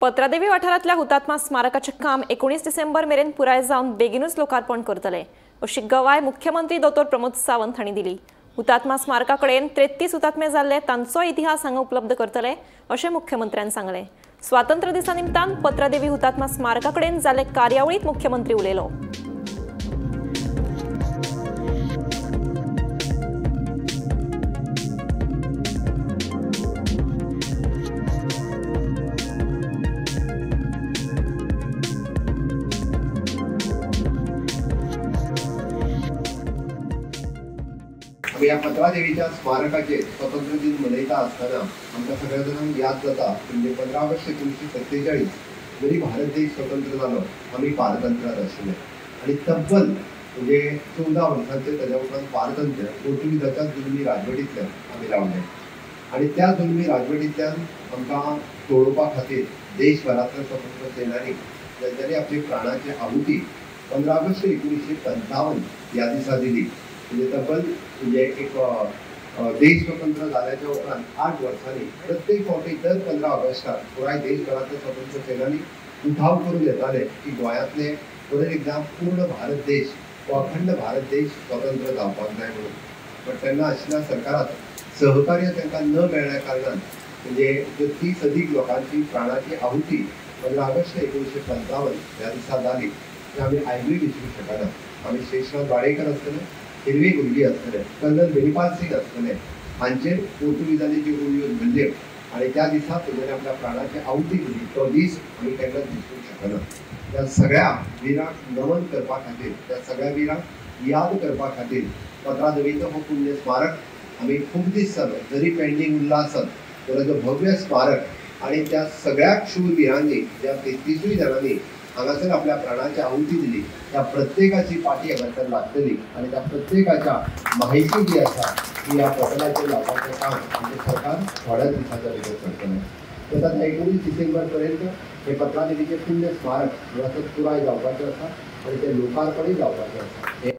पत्रादेवी वाठारांतल्या हुतात्मा स्मारकाचे काम 19 डिसेंबर मेरेन पुराय जावन बेगीनूच लोकार्पण करतले अशी गवाय मुख्यमंत्री दोतोर प्रमोद सावंत हांणी दिली। हुतात्मा स्मारकाकडेन 33 हुतात्मे जाल्ले तांचो इतिहास हांगा उपलब्ध करतले अशें मुख्यमंत्र्यान सांगलें। स्वातंत्र्य दिसा निमतान पत्रादेवी हुतात्मा स्मारकाकडेन जाल्ले कार्यावळीत मुख्यमंत्री उलयलो। या पत्रादेवीच्या स्मारकाचे स्वातंत्र्य दिन मनयता असताना आमच्या सगळ्या जणांना याद जाता म्हणजे 15 ऑगस्ट 1947 जरी भारत देश स्वतंत्र झालो आम्ही पारतंत्र्यात आशिल्ले आणि तब्बल म्हणजे 14 वर्सांचे त्याच्या उपरांत पारतंत्र्य पोर्तुगीजाच्या जुलमी राजवटींतल्यान आम्ही रावले आणि त्या जुलमी राजवटींतल्यान आमकां तोडोवपा खातीर देशभरांतल्या स्वतंत्र सेनानी ज्यांच्यानी आपली प्राणाची आहुती 15 ऑगस्ट 1955 या दिसा दिली। म्हणजे तब्बल म्हणजे एक देश स्वतंत्र झाल्याच्या उपरांत 8 वर्सांनी प्रत्येक फावटी दर 15 ऑगस्टाक पुराय देशभरातले स्वतंत्र सेनानी उठाव करून येताले की गोंयांतले फॉर एग्जाम्पल पूर्ण भारत देश वा अखंड भारत देश स्वतंत्र जावपाक जाय म्हणून। पण तेन्ना आशिल्ल्या सरकारात सहकार्य तांकां न मेळ्ळ्या कारणान म्हणजे 30 अधिक लोकांची प्राणाची आहुती 15 ऑगस्ट 1955 ह्या दिसा जाली ती आमी आयजूय विसरूंक शकना। आमी शेषनाथ वाडेकर आसतले, हिरवी गुंडी असतले, कर्नल बेनीपाल सिंग असतले, हांचेर पोर्तुगीजांनी जी गुळयो धरल्यो आणि त्या दिसा तेणें आपल्या प्राणाची आहुती दिली तो दीस आमी केन्नाच विसरूंक शकना। त्या सगळ्या विरांक नमन करपा खातीर त्या सगळ्या विरांक याद करपा खातीर पत्रादेवीचो हो पुण्य स्मारक आमी खूब दीस जालो जरी पेंडींग उरला आसत जाल्यार जो भव्य स्मारक आणि त्या सगळ्या शूरवीरांनी ज्या 33 जाणांनी हांगासर आपल्या प्राणाची आहुती दिली त्या प्रत्येकाची पाठी हांगासर लागतली आणि त्या प्रत्येकाच्या माहिती जी आसा ती ह्या पत्राचेर लावपाचें काम आमचें सरकार थोड्याच दिसाच्या भितर करतलें। तर 19 डिसेंबर पर्यंत हे पत्रादेवीचें पुण्य स्मारक हांगासर पुराय जावपाचें आसा आणि तें लोकार्पणूय जावपाचें आसा।